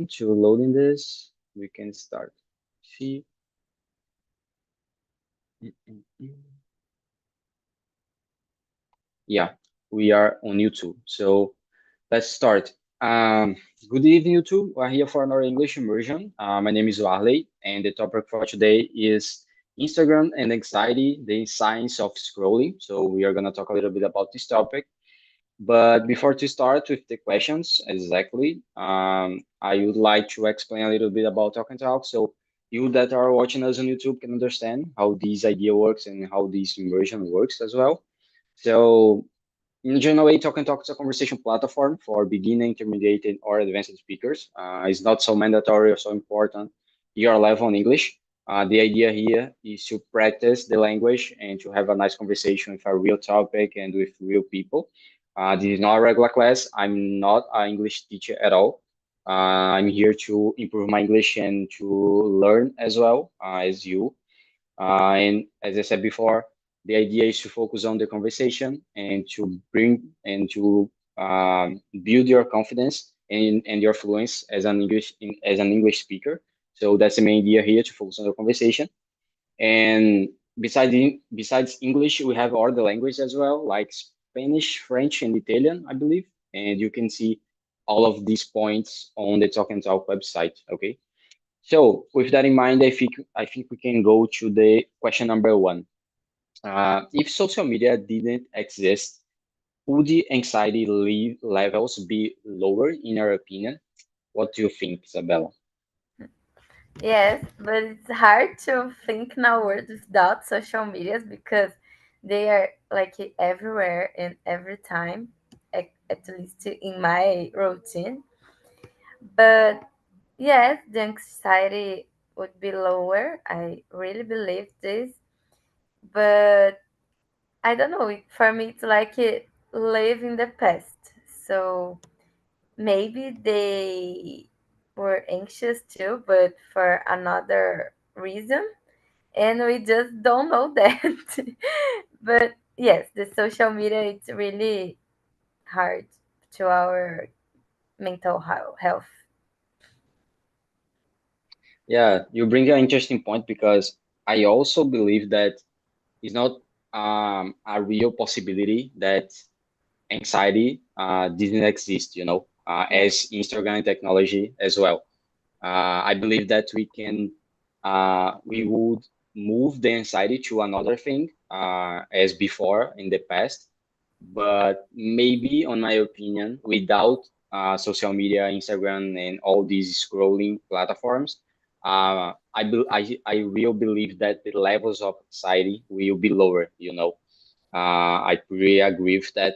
second to loading this. We can start. See. Mm, mm, mm. Yeah, we are on YouTube. So let's start. Um, Good evening, YouTube. We're here for another English immersion. My name is Warley, and the topic for today is Instagram and anxiety, the science of scrolling. So we are gonna talk a little bit about this topic. But before to start with the questions, exactly, I would like to explain a little bit about Talk and Talk, so you that are watching us on YouTube can understand how this idea works and how this immersion works as well. So in general, Talk and Talk is a conversation platform for beginner, intermediate, or advanced speakers. It's not so mandatory or so important your level in English. The idea here is to practice the language and to have a nice conversation with a real topic and with real people. This is not a regular class. I'm not an English teacher at all. I'm here to improve my English and to learn as well as you. And as I said before, the idea is to focus on the conversation and to bring and to build your confidence and your fluence as as an English speaker. So that's the main idea here, to focus on the conversation. And besides English, we have other languages as well, like Spanish, French, and Italian, I believe. And you can see all of these points on the Talk and Talk website. Okay. So with that in mind, I think we can go to the question number one. If social media didn't exist, would the anxiety levels be lower in your opinion? What do you think, Isabella? Yes, but it's hard to think now words without social medias because they are like everywhere and every time, at least in my routine. But yes, the anxiety would be lower. I really believe this, but I don't know. For me, it's like live in the past. So maybe they were anxious too, but for another reason, and we just don't know that. But yes, the social media it's really hard to our mental health. Yeah, you bring an interesting point because I also believe that it's not a real possibility that anxiety didn't exist, Yeah. as Instagram technology as well. I believe that we would move the anxiety to another thing as before in the past, but maybe, on my opinion, without social media, Instagram, and all these scrolling platforms, I really believe that the levels of anxiety will be lower. I really agree with that,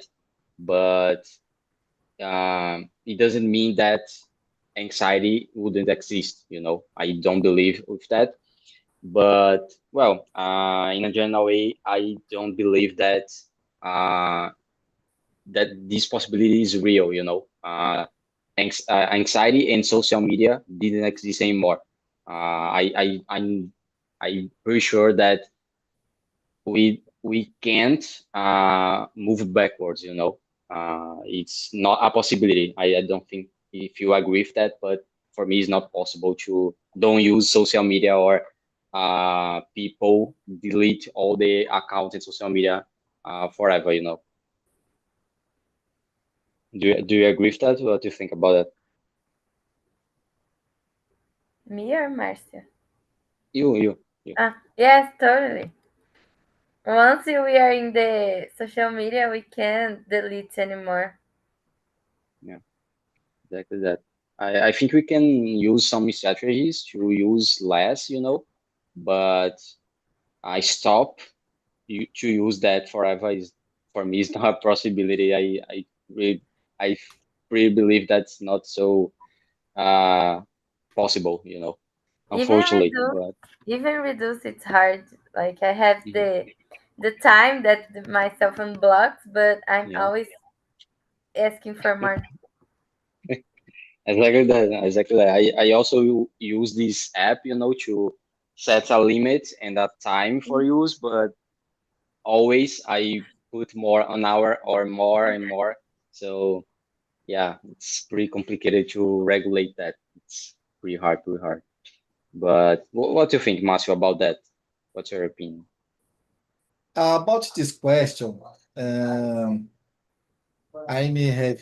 but it doesn't mean that anxiety wouldn't exist. I don't believe with that. But well, in a general way, I don't believe that this possibility is real. Anxiety and social media didn't exist anymore. I'm pretty sure that we can't move backwards. It's not a possibility. I don't think if you agree with that, but for me, it's not possible to don't use social media or people delete all the accounts in social media forever. Do you agree with that? What do you think about that? Me or Marcia? You. Yes, totally. Once we are in the social media, we can't delete anymore. Yeah, exactly that. I think we can use some strategies to use less, but I stop to use that forever is for me is not a possibility. Really, I really believe that's not so uh possible, Even unfortunately. reduce, But even reduce, it's hard. Like I have mhm, the time that my cell phone blocks, but I'm yeah, always asking for more. exactly that. Exactly that. I also use this app, to set a limit and a time for use, but always I put more an hour or more and more. So yeah, it's pretty complicated to regulate that. It's pretty hard, pretty hard. But what do you think, Marcio, about that? What's your opinion? About this question, um, I may have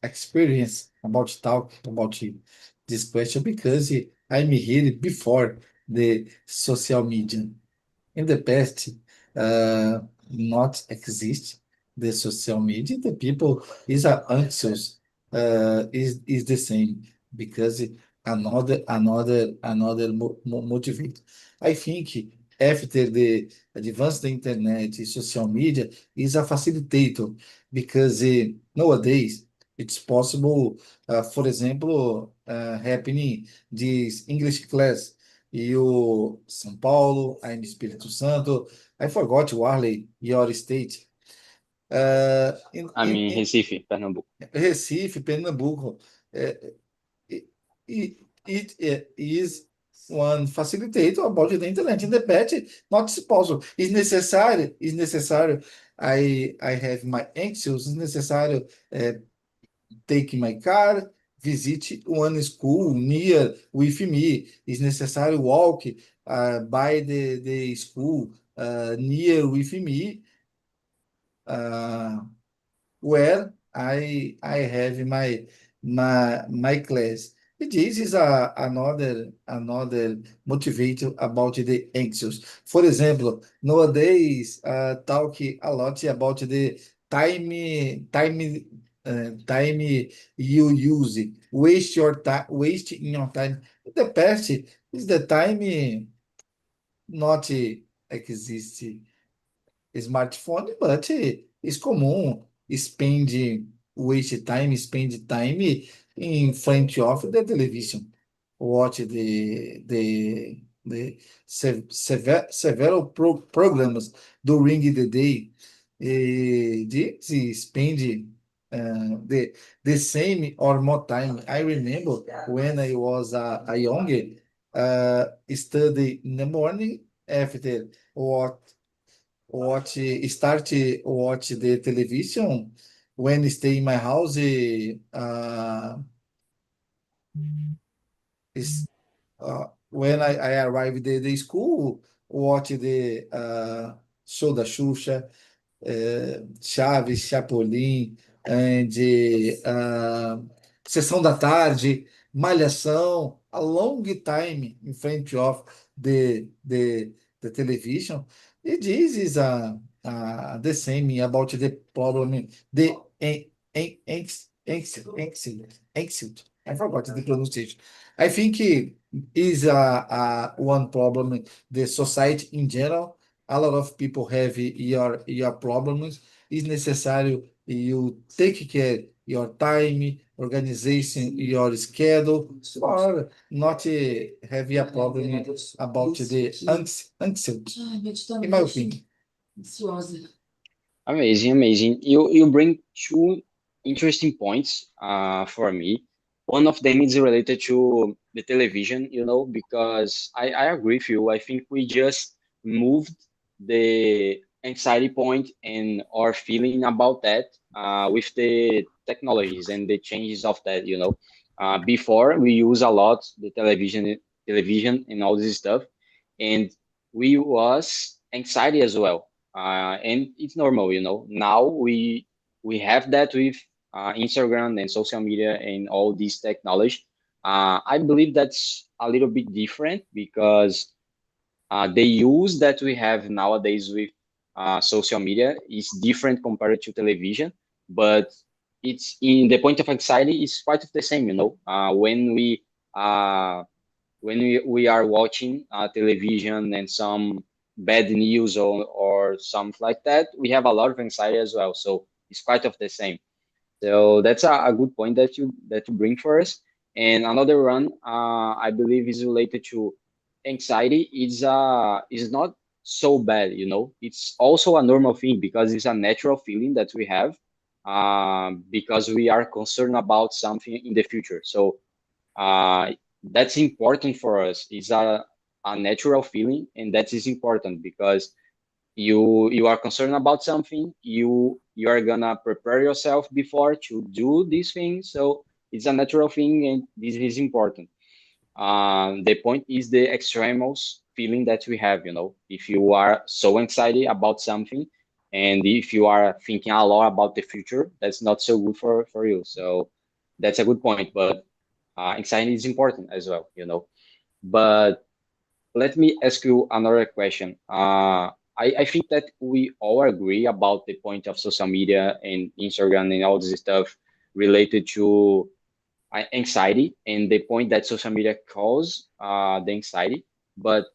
experience about talk about this question because I'm here before the social media. In the past, uh, not exist the social media. The people is anxious, is the same because another motivate. I think after the advance the internet, social media is a facilitator because nowadays it's possible, for example, happening this English class. You, São Paulo, I'm Espírito Santo. I forgot, Warley, your state. I mean, Recife, Pernambuco. Recife, Pernambuco. Uh, it, it is one facilitator about the internet. In the past, not possible. It's necessary. I have my anxious. It's necessary uh, take my car, visit one school near with me. It's necessary walk by the school near with me. Uh, where I have my class. This is another motivator about the anxious. For example, nowadays talk a lot about the time you use it. Waste your time, waste in your time. In the past is the time not exist smartphone, but it's common spend time in front of the television, watch several programs during the day. This spend the same or more time. I remember when I was a younger, study in the morning after what start watch the television when stay in my house is when I arrive the school watch the show da Xuxa, Chaves, Chapolin, and Sessão da Tarde, Malhação, a long time in front of the television. And this is the same about the problem, the anxiety. I forgot the pronunciation. I think it is one problem, the society in general. A lot of people have your problems. It's necessary you take care your time, organization, your schedule, or not have a problem about the anxiety, in my opinion. Amazing, amazing. You bring two interesting points for me. One of them is related to the television, because I agree with you. I think we just moved the anxiety point and our feeling about that with the technologies and the changes of that. Before we use a lot the television and all this stuff, and we was anxiety as well, and it's normal. Now we have that with Instagram and social media and all this technology. I believe that's a little bit different because the use that we have nowadays with social media is different compared to television, but it's in the point of anxiety is quite of the same. Uh, when we are watching television and some bad news or something like that, we have a lot of anxiety as well. So it's quite of the same. So that's a good point that you bring for us. And another one, I believe, is related to anxiety. Is not so bad. It's also a normal thing because it's a natural feeling that we have, because we are concerned about something in the future. So that's important for us. It's a natural feeling, and that is important because you are concerned about something. You are gonna prepare yourself before to do these things. So it's a natural thing, and this is important. The point is the extremos feeling that we have, you know, if you are so excited about something, and if you are thinking a lot about the future, that's not so good for you. So that's a good point, but anxiety is important as well, you know. But let me ask you another question. I think that we all agree about the point of social media and Instagram and all this stuff related to anxiety and the point that social media cause the anxiety. But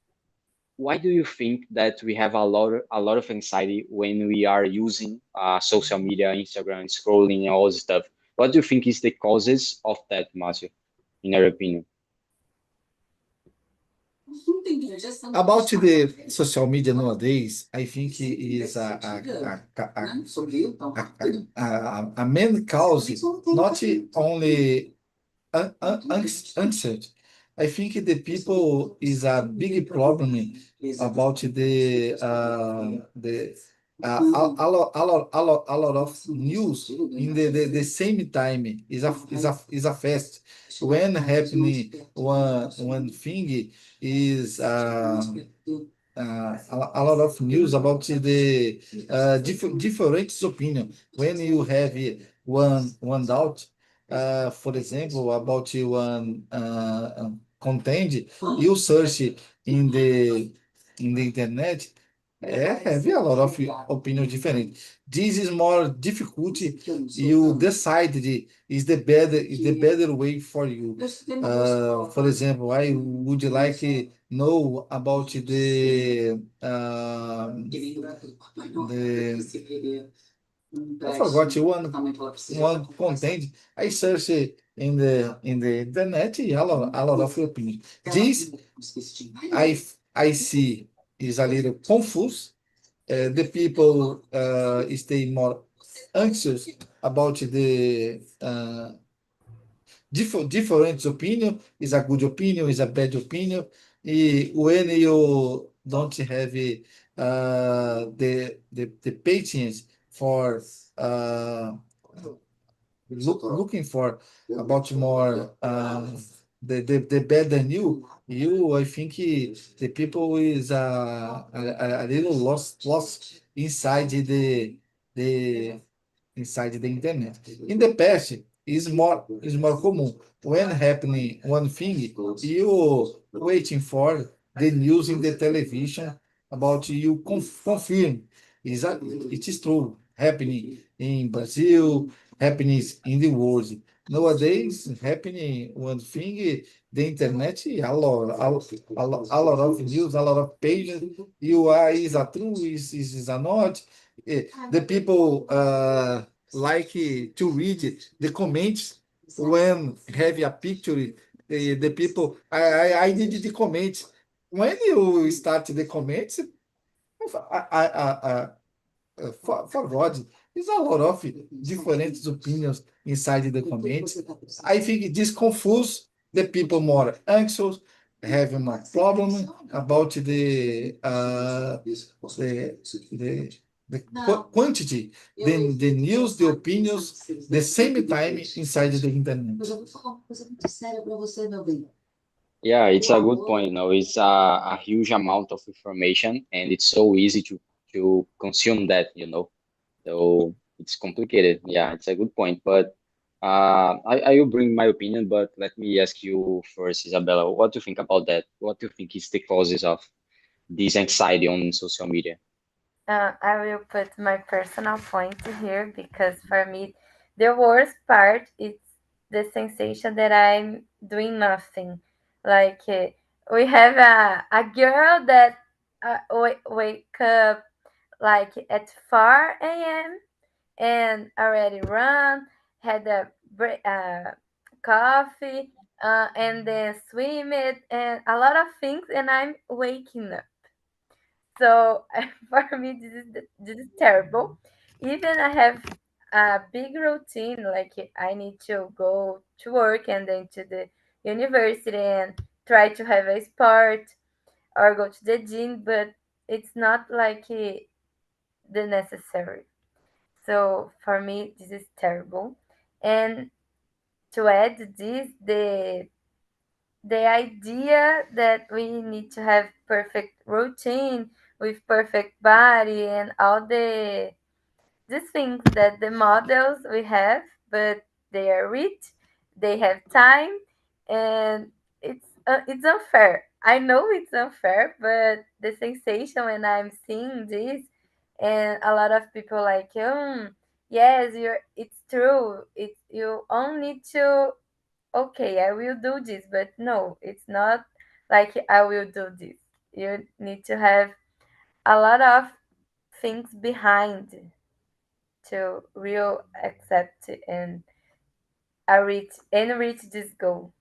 why do you think that we have a lot of anxiety when we are using social media, Instagram, scrolling, and all this stuff? What do you think is the causes of that, Marcio, in your opinion? About the social media nowadays, I think it is a main cause, not only answered. I think the people is a big problem about the a lot of news in the same time is a fast when happening one thing is a lot of news about the different opinion. When you have one doubt, for example, about one content, you search in the internet, have a lot of opinion different. This is more difficult. You decide is the better way for you. For example, I would like to know about the I forgot one content. I search in the internet a lot of opinions. This I see is a little confused. The people stay more anxious about the different opinion. Is a good opinion, is a bad opinion. When you don't have the patience for uh, looking for about more the better you I think the people is a little lost the inside the internet. In the past, is more common. When happening one thing, you waiting for the news in the television about you confirm it is true happening in Brazil, happening in the world. Nowadays, happening one thing, the internet, a lot of news, a lot of pages. You are is a true, is a not. The people like to read the comments when have a picture. The people, I did the comments. When you start the comments, for God, there's a lot of different opinions inside the comments. I think this confuse the people more anxious, having more problem about the quantity, the news, the opinions, the same time inside the internet. Yeah, it's a good point. You know, it's a huge amount of information, and it's so easy to consume that. You know, so it's complicated. Yeah, it's a good point. But I will bring my opinion. But let me ask you first, Isabella, what do you think about that? What do you think is the causes of this anxiety on social media? I will put my personal point here because for me, the worst part is the sensation that I'm doing nothing. Like we have a girl that wake up like at 4 a.m. and already run, had a coffee, and then swim it, and a lot of things, and I'm waking up. So for me, this is terrible. Even I have a big routine, like I need to go to work and then to the university and try to have a sport or go to the gym, but it's not like the necessary. So for me, this is terrible. And to add this, the idea that we need to have perfect routine with perfect body and all these things that the models we have, but they are rich, they have time, and it's unfair. I know it's unfair, but the sensation when I'm seeing this, and a lot of people like, yes, it's true. It's you only need to, okay, I will do this, but no, it's not like I will do this. You need to have a lot of things behind to real accept and reach this goal.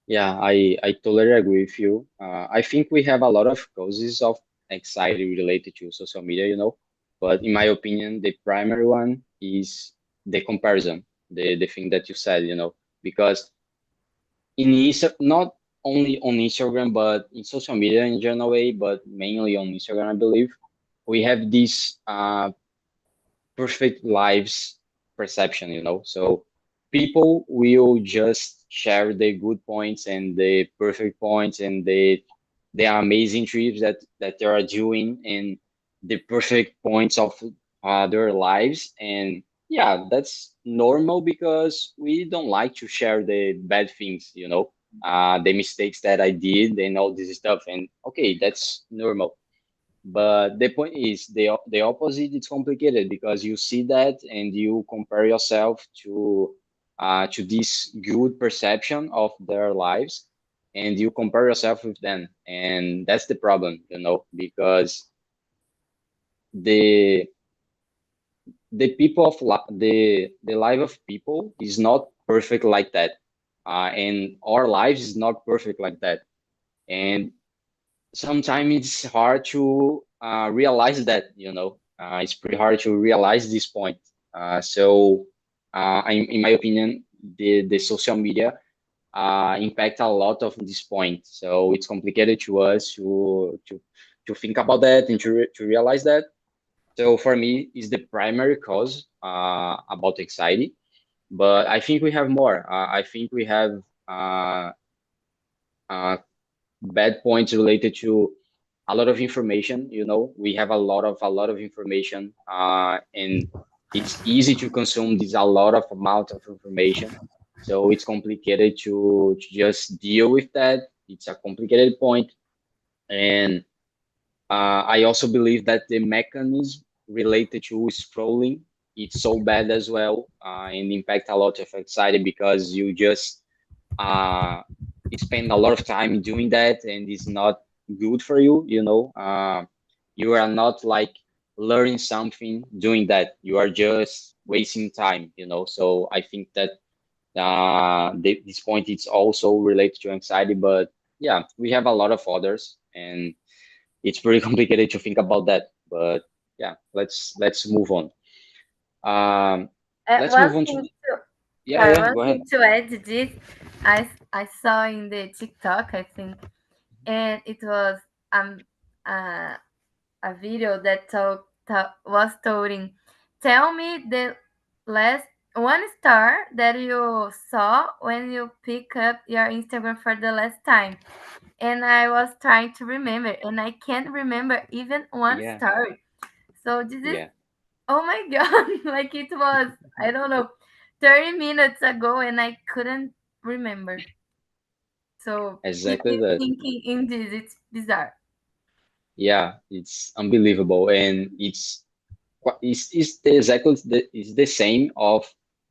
Yeah, I totally agree with you. I think we have a lot of causes of anxiety related to social media, but in my opinion, the primary one is the comparison, the thing that you said, because not only on Instagram, but in social media in general way, but mainly on Instagram, I believe, we have this perfect lives perception, So people will just share the good points and the perfect points and the amazing trips that they are doing and the perfect points of their lives. And yeah, that's normal because we don't like to share the bad things, the mistakes that I did and all this stuff. And okay, that's normal, but the point is the opposite. It's complicated because you see that and you compare yourself to this good perception of their lives, and you compare yourself with them, and that's the problem, because the the people of the life of people is not perfect like that, and our lives is not perfect like that, and sometimes it's hard to realize that, it's pretty hard to realize this point. In my opinion, the social media impact a lot of this point. So it's complicated to us to think about that and to realize that. So for me, is the primary cause about anxiety. But I think we have more. I think we have uh, bad points related to a lot of information. We have a lot of information, and it's easy to consume this a lot of amount of information, so it's complicated to just deal with that. It's a complicated point. And I also believe that the mechanism related to scrolling, it's so bad as well, and impact a lot of anxiety because you just uh, spend a lot of time doing that, and it's not good for you. You are not like learning something doing that. You are just wasting time. So I think that this point it's also related to anxiety, but yeah, we have a lot of others, and it's pretty complicated to think about that. But yeah, let's move on. Um, let's One move on to thing to yeah, Sorry, yeah. one Go ahead. thing to add to this, I saw in the TikTok, I think, and it was um uh, a video that was telling, tell me the last one star that you saw when you pick up your Instagram for the last time. And I was trying to remember, and I can't remember even one Yeah, star. So this is, yeah. oh my god, like it was, I don't know, 30 minutes ago, and I couldn't remember. So keep Exactly me that. thinking in this, it's bizarre. Yeah, it's unbelievable, and it's the same of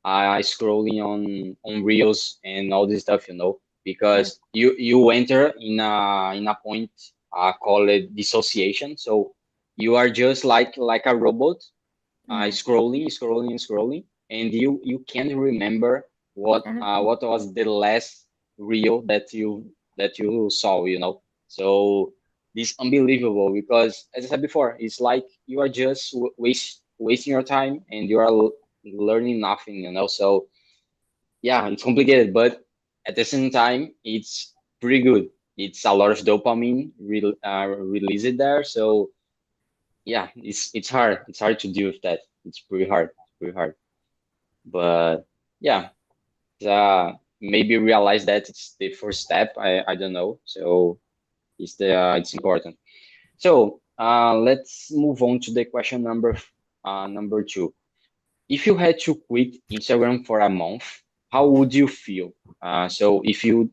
scrolling on reels and all this stuff, Yeah. because you enter in a point called dissociation. So you are just like a robot, Yeah. scrolling, and you can't remember And what was the last reel that you saw. So this unbelievable because, as I said before, it's like you are just wasting your time and you are learning nothing. So yeah, it's complicated, but at the same time, it's pretty good. It's a lot of dopamine released there, so yeah, it's hard. It's hard to deal with that. It's pretty hard. It's pretty hard. But yeah, maybe realize that it's the first step. I don't know. So it's important. So let's move on to the question number two. If you had to quit Instagram for a month, how would you feel? So if you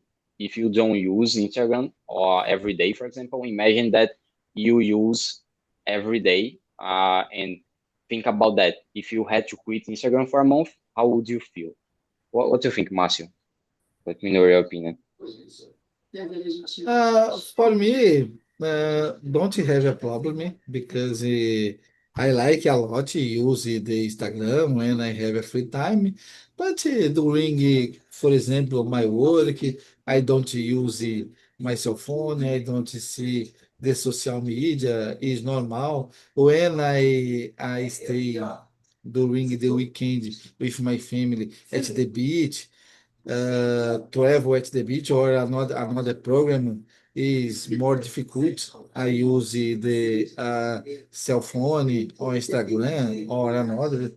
don't use Instagram or every day, for example, imagine that you use every day, and think about that. If you had to quit Instagram for a month, how would you feel? What do you think, Marcio? Let me know your opinion. For me, don't have a problem because I like a lot to use the Instagram when I have a free time. But during, for example, my work, I don't use my cell phone. I don't see the social media. Is normal when I stay during the weekend with my family at the beach, travel at the beach or another program is more difficult. I use the cell phone or Instagram or another.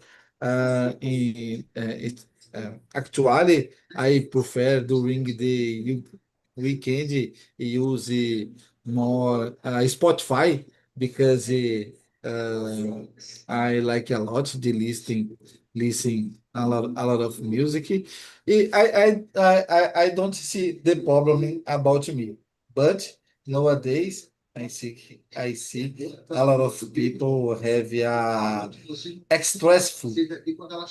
Actually, I prefer during the weekend use more Spotify because I like a lot the listen a lot of music. I don't see the problem about me, but nowadays I see a lot of people have stressful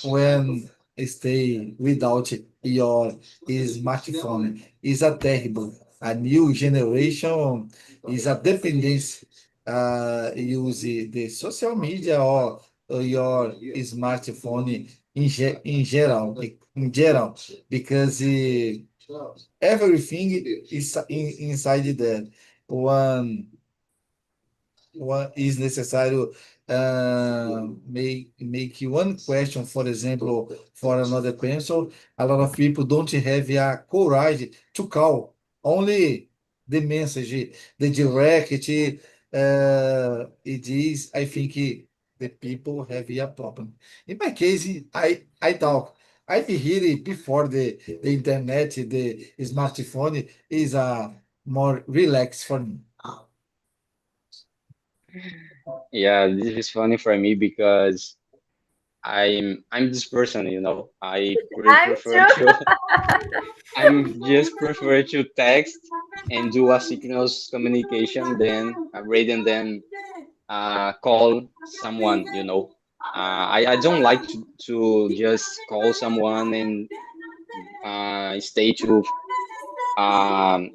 when stay without your smartphone. Is a terrible. A new generation is a dependence. Use the social media or your smartphone in general, because everything is inside that one. What is necessary, make one question, for example, for another person. A lot of people don't have a courage to call, only the message, the direct. It is, I think, the people have a problem. In my case, I talk. I be here before the internet, the smartphone is more relaxed for me. Yeah, this is funny for me because I'm this person, I I'm prefer too. to I'm just prefer to text and do asynchronous communication than rather than call someone, I don't like to just call someone and stay to um,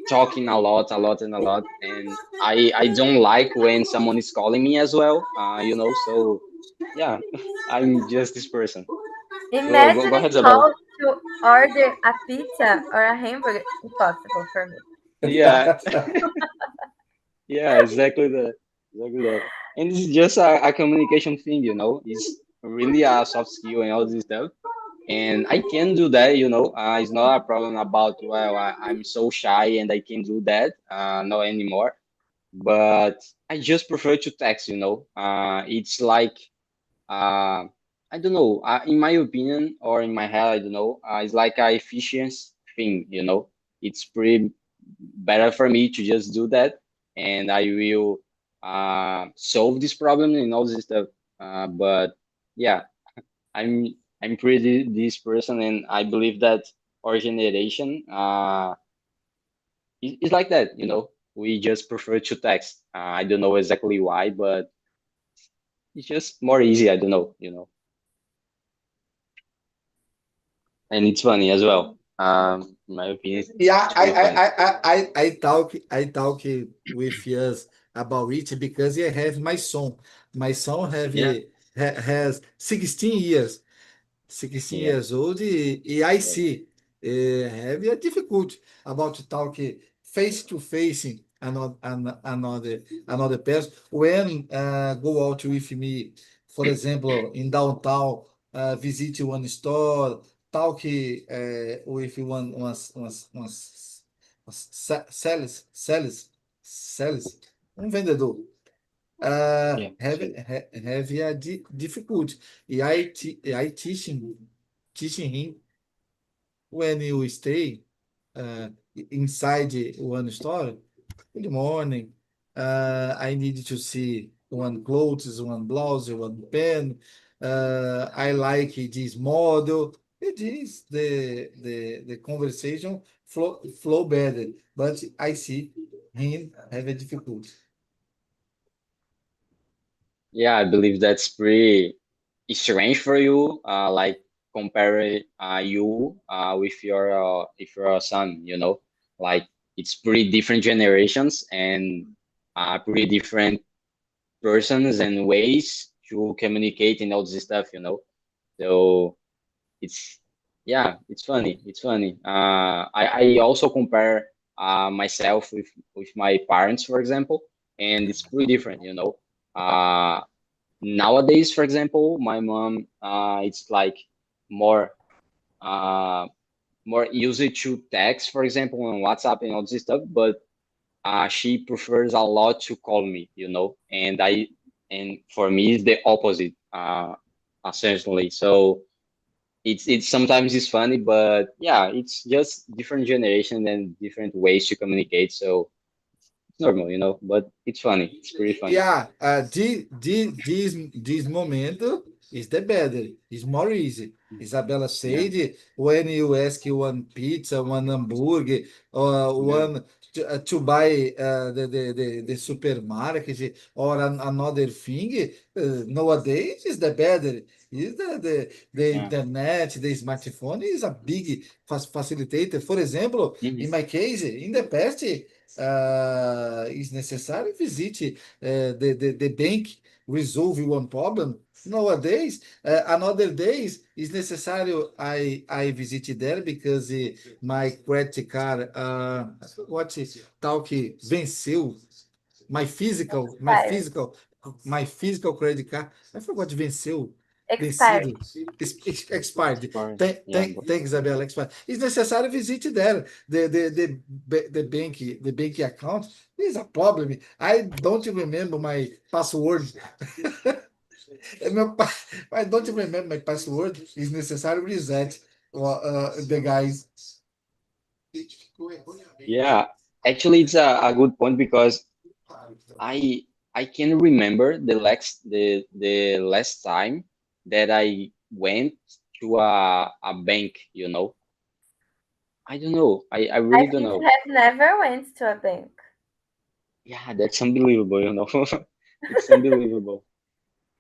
talking a lot and a lot, and I don't like when someone is calling me as well, so yeah, I'm just this person. Go Imagine a ahead, Isabella. call to order a pizza or a hamburger. Impossible for me. Yeah, yeah, exactly that. And this is just a communication thing, it's really a soft skill and all this stuff. And I can do that, it's not a problem about, well, I'm so shy and I can do that, not anymore. But I just prefer to text, it's like, uh, I don't know, in my opinion or in my head, I don't know, it's like a efficiency thing, it's pretty better for me to just do that, and I will solve this problem and all this stuff. But yeah, I'm I'm pretty this person, and I believe that our generation is like that. We just prefer to text. I don't know exactly why, but it's just more easy. I don't know. And it's funny as well. In my opinion, Yeah, it's pretty funny. I talk with us about it because I have my son. My son Yeah, has 16 years, 16 yeah, years old, and I yeah, see have a difficult about to talk face to face another person when go out with me, for example, in downtown, visit one store, talk with sales, vendedor. yeah. Have a difficult. I teach him. teaching him when you stay uh, inside one store. Good morning. I need to see one clothes, one blouse, one pen. I like this model. It is the conversation flow better, but I see him have a difficulty. Yeah, I believe that's pretty strange for you. Like compare you with your son. Like it's pretty different generations and pretty different persons and ways to communicate and all this stuff. So it's yeah, it's funny. It's funny. I also compare myself with my parents, for example, and it's pretty different. Uh, Nowadays, for example, my mom, it's like more uh, more easy to text, for example, on WhatsApp and all this stuff, but she prefers a lot to call me, and for me it's the opposite, essentially. So it's sometimes it's funny, but yeah, it's just different generation and different ways to communicate. So it's normal, but it's funny. It's pretty funny. Yeah, this moment is the better. It's more easy. Isabella Yeah, said when you ask one pizza, one hamburger, or yeah, one to buy the supermarket or another thing, nowadays is the better. Is the yeah. internet, the smartphone is a big facilitator. For example, Hmm. in my case, in the past, is necessary visit the bank, resolve one problem. Nowadays, another days is necessary I visit there because my credit card what is tal que venceu my physical my Expired. physical my physical credit card. I forgot venceu Expired. vencido expired. Sorry. Yeah, Thanks, Isabel. Expired. It's necessary visit there. The bank account is a problem. I don't remember my password. I don't remember my password. It's necessary reset the guys. yeah. Actually, it's a good point because I I can remember the last time that I went to a bank. I don't know. I I really don't think you know. have never went to a bank Yeah, that's unbelievable. It's unbelievable.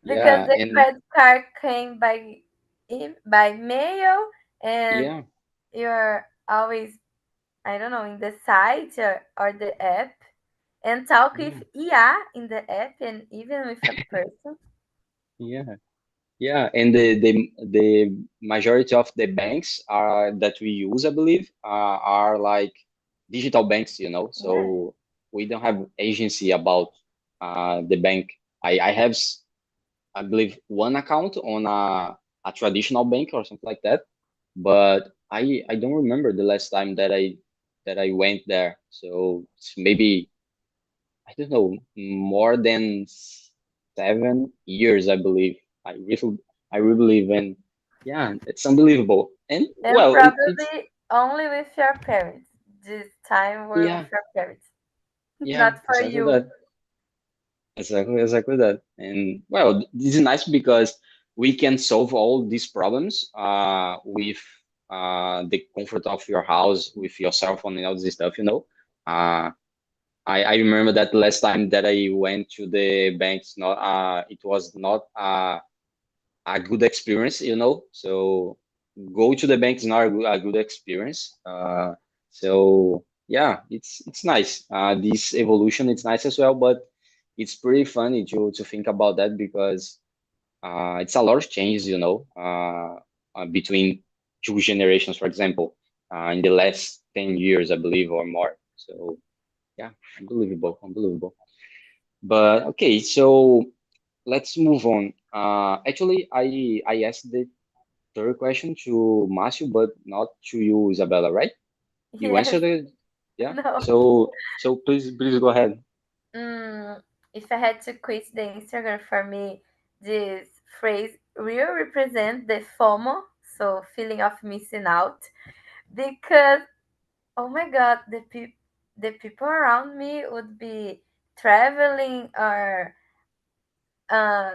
because Yeah, the and credit card came by mail, and yeah, you're always, I don't know, in the site or the app, and talk with yeah, IA in the app and even with a person. yeah. Yeah, and the majority of the banks are that we use, I believe, are like digital banks. Yeah. So we don't have agency about the bank. I have, I believe, one account on a traditional bank or something like that, but I don't remember the last time that I went there. So it's maybe I don't know, more than 7 years, I believe. I really, I really believe in. Yeah, it's unbelievable. And And well, it's probably only with your parents. This time were with yeah, your parents, yeah, not for exactly you. that, exactly that. And well, this is nice because we can solve all these problems with the comfort of your house, with your cell phone and all this stuff. Uh, I remember that last time that I went to the banks, not it was not a good experience. So go to the bank is not a good experience. So yeah, it's nice. This evolution it's nice as well, but it's pretty funny to think about that because it's a lot of changes, between two generations, for example, in the last 10 years, I believe, or more. So yeah, unbelievable, unbelievable. But okay, so let's move on. Actually, I asked the third question to Matthew, but not to you, Isabella, right? You Yes. answered it, yeah. No. So please go ahead. If I had to quit the Instagram, for me, this phrase will represent the FOMO so feeling of missing out because oh my god, the people around me would be traveling or uh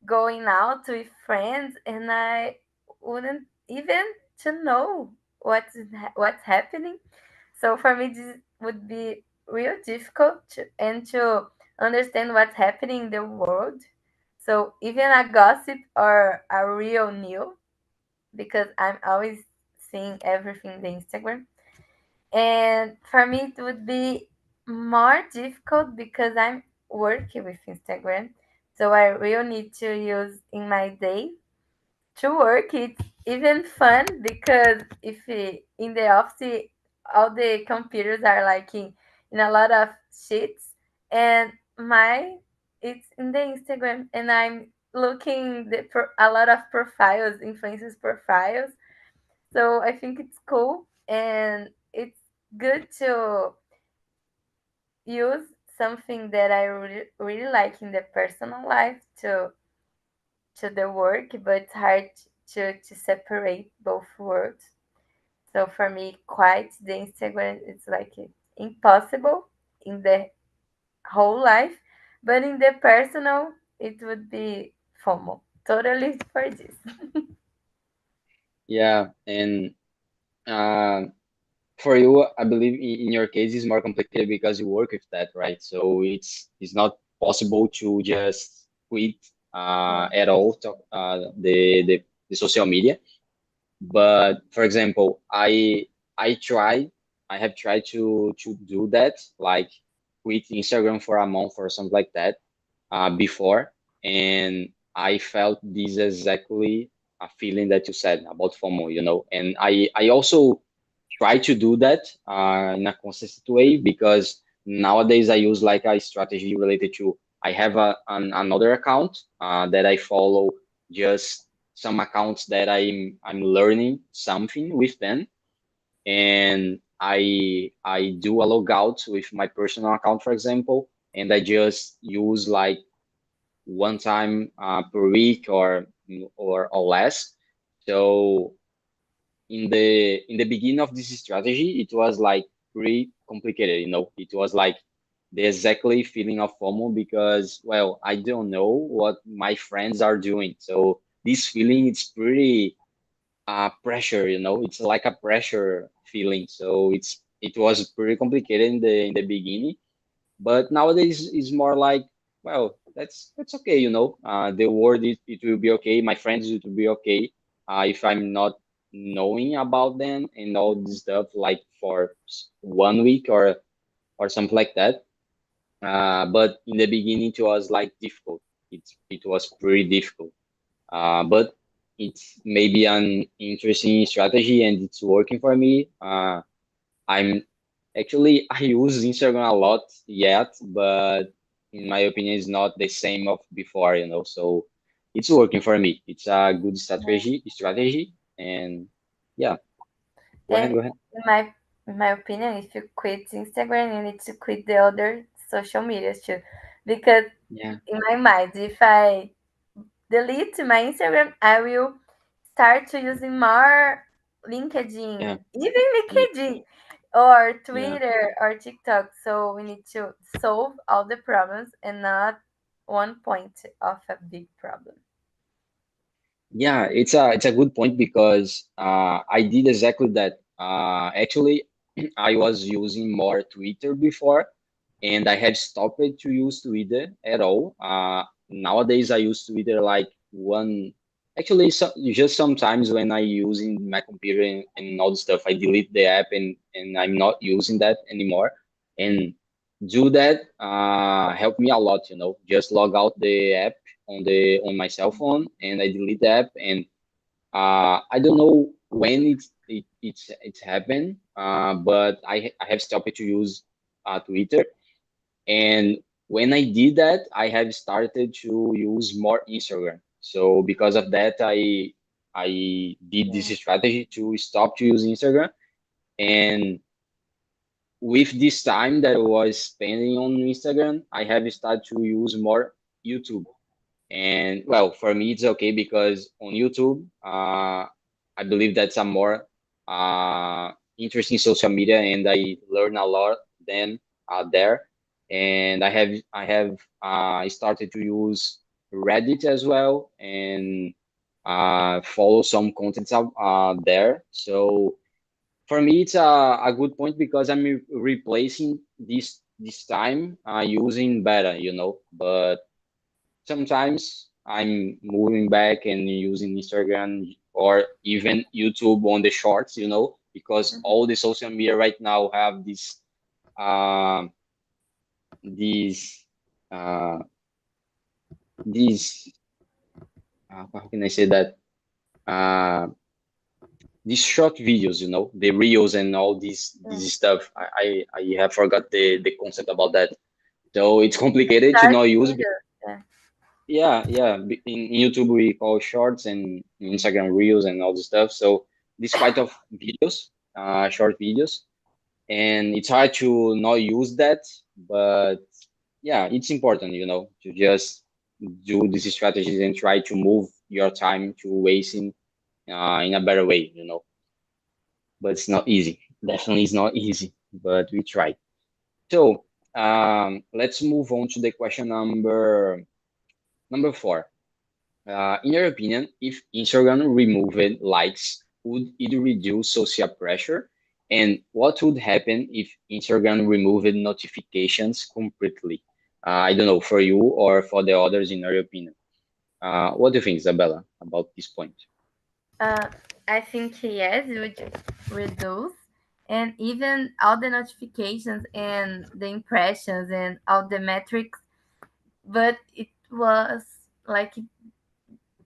going out with friends, and I wouldn't even to know what's happening. So for me, this would be real difficult and to understand what's happening in the world. So even a gossip or a real news, because I'm always seeing everything in the Instagram. And for me, it would be more difficult because I'm working with Instagram. So I really need to use in my day to work. It's even fun because in the office, all the computers are like in a lot of sheets, and my it's in the Instagram, and I'm looking a lot of profiles, influencers profiles. So I think it's cool and it's good to use something that I really like in the personal life to the work, but it's hard to separate both worlds. So for me, quite the Instagram it's like impossible in the whole life, but in the personal, it would be FOMO. Totally for this. Yeah, and uh, for you, I believe in your case it's more complicated because you work with that, right? So it's not possible to just quit Yeah. at all the social media. But for example, I tried, I have tried to do that, like quit Instagram for a month or something like that before, and I felt this exactly a feeling that you said about FOMO, and I also try to do that in a consistent way because nowadays I use like a strategy related to I have another account that I follow just some accounts that I'm learning something with them, and I do a logout with my personal account, for example, and I just use like one time per week or less. So in the beginning of this strategy, it was like pretty complicated. It was like the exactly feeling of FOMO because, well, I don't know what my friends are doing. So this feeling, it's pretty pressure. It's like a pressure feeling. So it was pretty complicated in the beginning, but nowadays it's more like, well, that's okay. The world it will be okay. My friends it will be okay. If I'm not knowing about them and all this stuff like for 1 week or something like that. But in the beginning it was like difficult. It was pretty difficult. But it's maybe an interesting strategy and it's working for me. I'm actually I use Instagram a lot yet, but in my opinion, it's not the same of before. So it's working for me. It's a good strategy, and yeah. Go ahead, And go ahead. in my opinion, if you quit Instagram, you need to quit the other social medias too. Because Yeah, in my mind, if I delete my Instagram, I will start to using more yeah, LinkedIn, even y- LinkedIn or yeah, Twitter or TikTok. So we need to solve all the problems and not one point of a big problem. yeah. It's a good point because I did exactly that. Actually, I was using more Twitter before, and I had stopped to use Twitter at all. Nowadays, I use Twitter like one. Actually, just sometimes when I using my computer and all the stuff, I delete the app and I'm not using that anymore. And do that help me a lot. Just log out the app on my cell phone and I delete the app and I don't know when it's happened, but I have stopped to use Twitter, and when I did that, I have started to use more Instagram. So because of that, I did this Yeah. strategy to stop to use Instagram, and with this time that I was spending on Instagram, I have started to use more YouTube. And well, for me, it's okay because on YouTube, I believe that's a more interesting social media, and I learn a lot then there. And I have started to use Reddit as well, and follow some contents out there. So for me, it's a good point because I'm replacing this time using beta, But sometimes I'm moving back and using Instagram or even YouTube on the shorts, because Mhm. all the social media right now have uh, these uh, these how can I say that? Uh, these short videos, the reels and all Yeah. this stuff. I have forgot the concept about that. So it's complicated to Short not use. videos. Yeah. Yeah, yeah. In YouTube we call shorts and Instagram reels and all this stuff. So this kind of videos, short videos, and it's hard to not use that. But yeah, it's important, to just do these strategies and try to move your time to wasting in a better way. But it's not easy. Definitely, it's not easy. But we try. So let's move on to the question number 4. In your opinion, if Instagram removed likes, would it reduce social pressure? And what would happen if Instagram removed notifications completely? I don't know, for you or for the others, in your opinion. What do you think, Isabella, about this point? Uh, I think yes, it would reduce, and even all the notifications and the impressions and all the metrics. But it was like it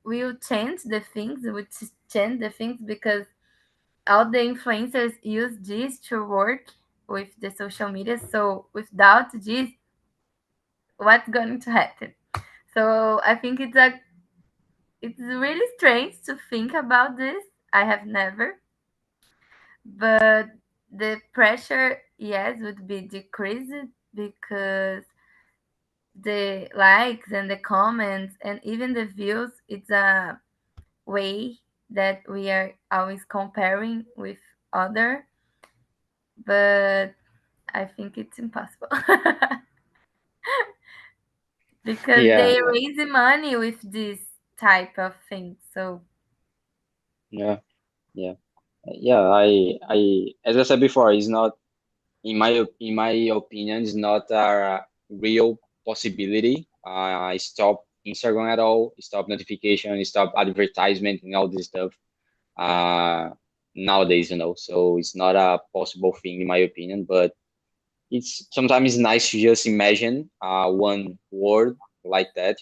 will change the things, it would change the things because all the influencers use this to work with the social media. So without this, what's going to happen? So I think it's really strange to think about this. I have never, but the pressure, yes, would be decreased because the likes and the comments and even the views, it's a way that we are always comparing with other, but I think it's impossible because Yeah, they raise the money with this type of thing. So yeah, yeah, yeah. As I said before, it's not, in my opinion, is not a real possibility. Stop Instagram at all, stop notification, stop advertisement and all this stuff. Uh, Nowadays, so it's not a possible thing in my opinion. But it's sometimes nice to just imagine one word like that.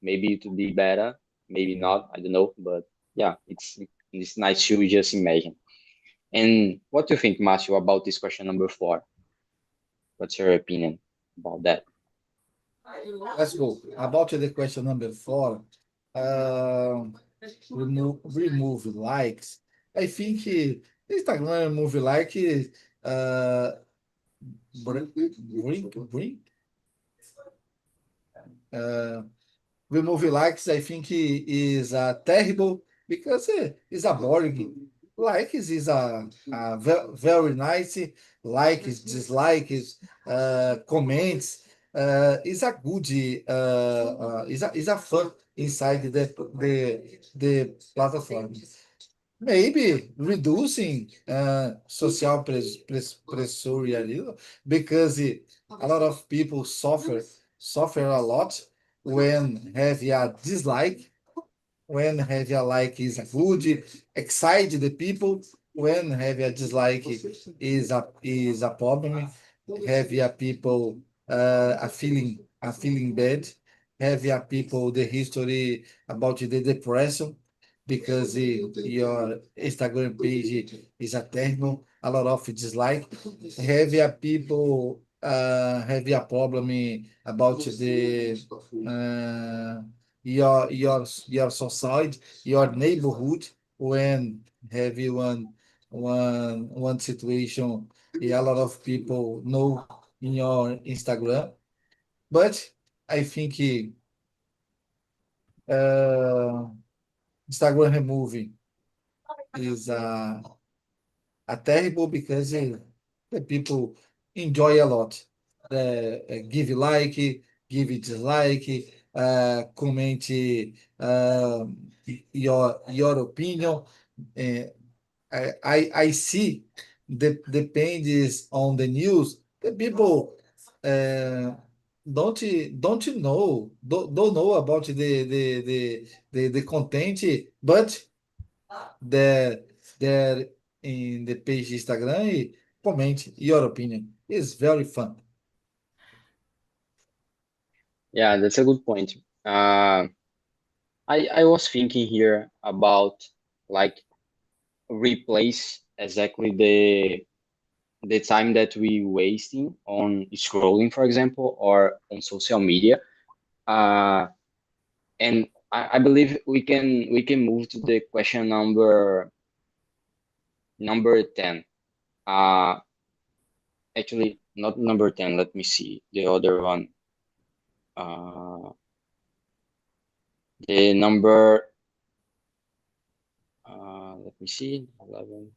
Maybe it would be better, maybe not. I don't know, but yeah, it's nice to just imagine. And what do you think, Matthew, about this question number 4? What's your opinion about that? Let's go. About the question number 4, remove likes. I think Instagram remove like uh, bring uh, remove likes. I think is terrible because it's a boring. Likes is very nice. Likes, dislikes, comments. Is a good. Is a fun inside the platform. Maybe reducing social pressure a little because a lot of people suffer a lot when have a dislike, when have a like is good, excite the people, when have a dislike is a problem, have a people a feeling bad, have a people the history about the depression because your Instagram page is a terrible, a lot of dislike, have a people have a problem about the uh, your society, your neighborhood when have you one situation a lot of people know in your Instagram. But I think uh, Instagram removing. is terrible because the people enjoy a lot. Give like, give it dislike, comment your opinion. Uh, I see depends on the news. The people uh, don't know about the content, but there there in the page Instagram, comment your opinion. It's very fun. Yeah, that's a good point. I was thinking here about like replace exactly the time that we wasting on scrolling, for example, or on social media. Uh, and I believe we can move to the question number 10. Uh, Actually, not number 10. Let me see the other one. Uh, the number. Let me see. 11.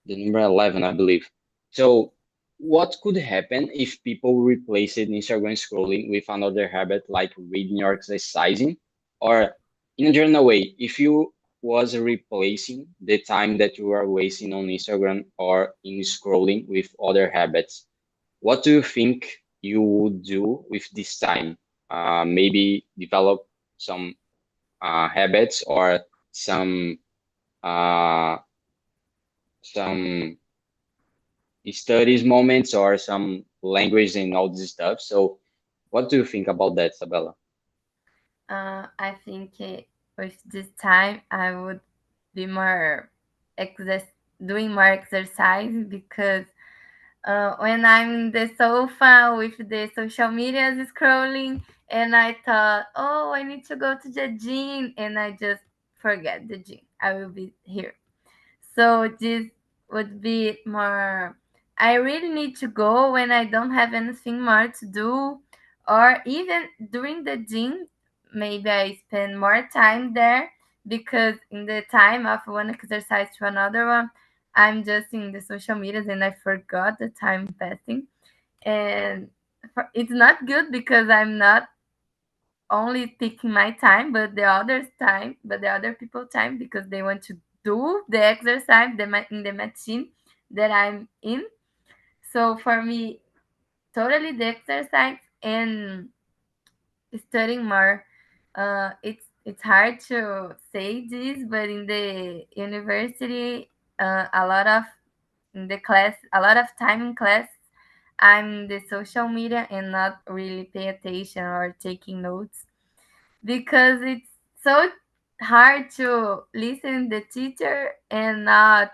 The number 11, I believe. So, what could happen if people replaced Instagram scrolling with another habit like reading or exercising? Or, in a general way, if you was replacing the time that you are wasting on Instagram or in scrolling with other habits, what do you think you would do with this time? Maybe develop some habits or some uh, some studies moments or some language and all this stuff. So, what do you think about that, Sabella? I think with this time I would be more doing more exercise because when I'm in the sofa with the social media scrolling, and I thought, oh, I need to go to the gym, and I just forget the gym. I will be here. So this would be more. I really need to go when I don't have anything more to do, or even during the gym. Maybe I spend more time there because in the time of one exercise to another one, I'm just in the social medias and I forgot the time passing. And it's not good because I'm not only taking my time, but the other people time because they want to do the exercise in the machine that I'm in. So for me, totally the exercise and studying more. It's hard to say this, but in the university, a lot of in the class, a lot of time in class, I'm in the social media and not really pay attention or taking notes because it's so hard to listen the teacher and not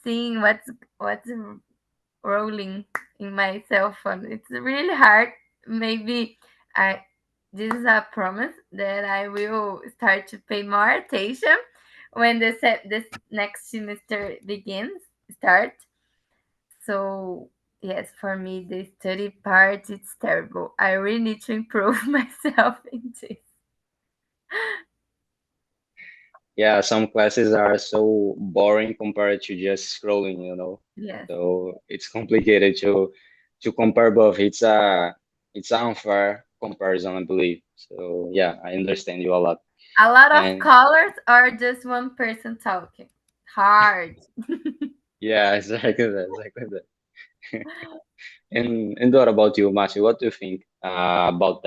seeing what's rolling in my cell phone. It's really hard. Maybe I this is a promise that I will start to pay more attention when this next semester begins start. So yes, for me the study part it's terrible. I really need to improve myself in this. Yeah, some classes are so boring compared to just scrolling. Yes. So it's complicated to compare both. It's unfair comparison, I believe. So yeah, I understand you a lot. A lot of And colors or just one person talking. Hard. yeah, exactly that. And what about you, Matthew? What do you think about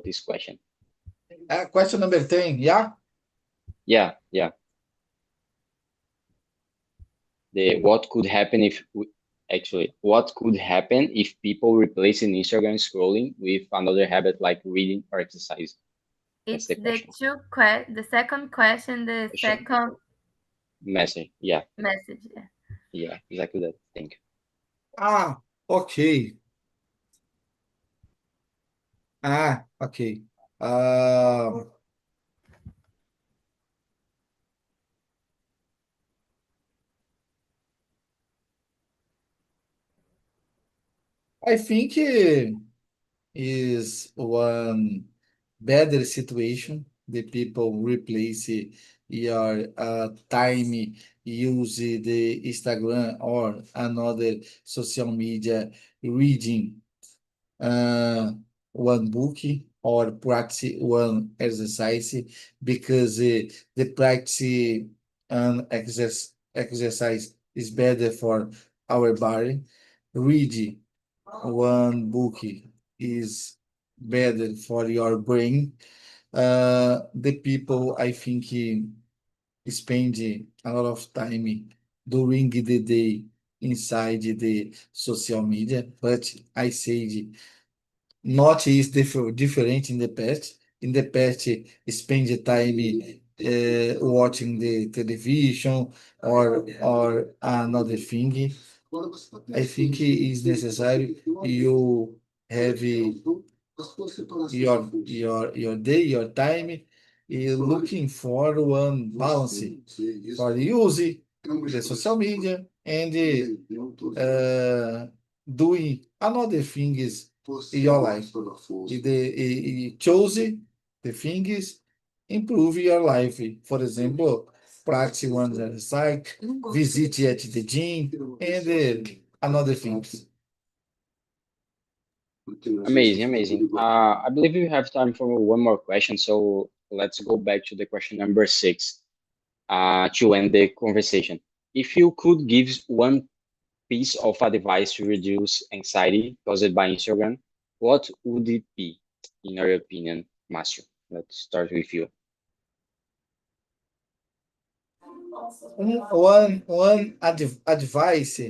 this question? Question number 10, yeah? Yeah, yeah. The what could happen if actually what could happen if people replacing Instagram scrolling with another habit like reading or exercise? That's It's the question. the second question, the Question second message. Yeah, message. Yeah. yeah, exactly that. Thank you. Okay. Okay. Um, I think is one better situation. The people replace your time use the Instagram or another social media reading uh, one book or practice one exercise because the practice and exercise is better for our body. Read one book is better for your brain. The people, I think, spend a lot of time during the day inside the social media, but I said not is different in the past. In the past, spend the time watching the television or another thing. I think it is necessary you have your day, your time, looking for one balance for use the social media and doing another things in your life. Choose the things improve your life. For example, practice one exercise, visit at the gym, and another things. Amazing, amazing. I believe we have time for one more question, so let's go back to the question number six to end the conversation. If you could give one piece of advice to reduce anxiety caused by Instagram, what would it be, in your opinion, Márcio? Let's start with you. One advice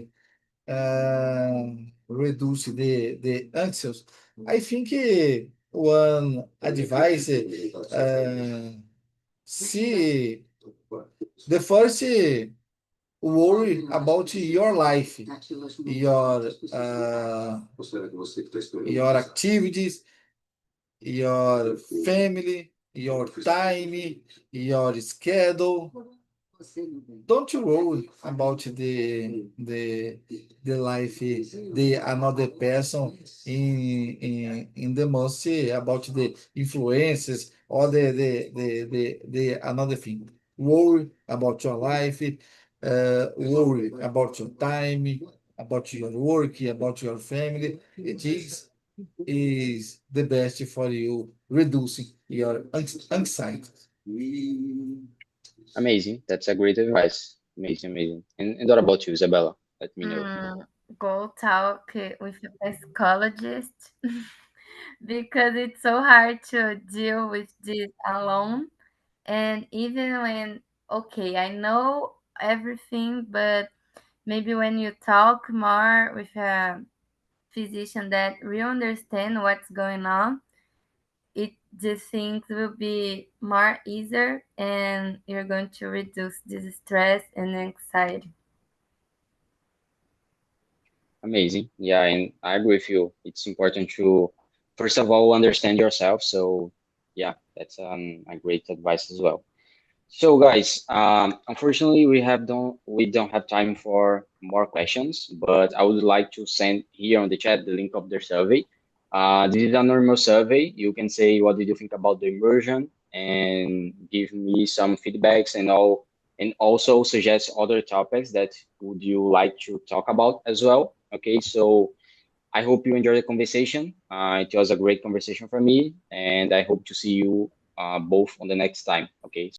reduce the anxious. I think one advice see the first worry about your life, your activities, your family, your time, your schedule. Don't you worry about the life the another person in the most about the influences or the another thing. Worry about your life, worry about your time, about your work, about your family. It is the best for you reducing your anxiety. Amazing. That's a great advice. Amazing, amazing. And what about you, Isabella? Let me know. Mm, go talk with a psychologist because it's so hard to deal with this alone. And even when, okay, I know everything, but maybe when you talk more with a physician that really understand what's going on, it the things will be more easier and you're going to reduce this stress and anxiety. Amazing. Yeah, and I agree with you. It's important to, first of all, understand yourself. So, yeah, that's a great advice as well. So, guys, unfortunately, we don't have time for more questions, but I would like to send here on the chat the link of their survey. This is a normal survey. You can say what did you think about the immersion and give me some feedbacks and all, and also suggest other topics that would you like to talk about as well. Okay, so I hope you enjoyed the conversation. It was a great conversation for me, and I hope to see you both on the next time. Okay,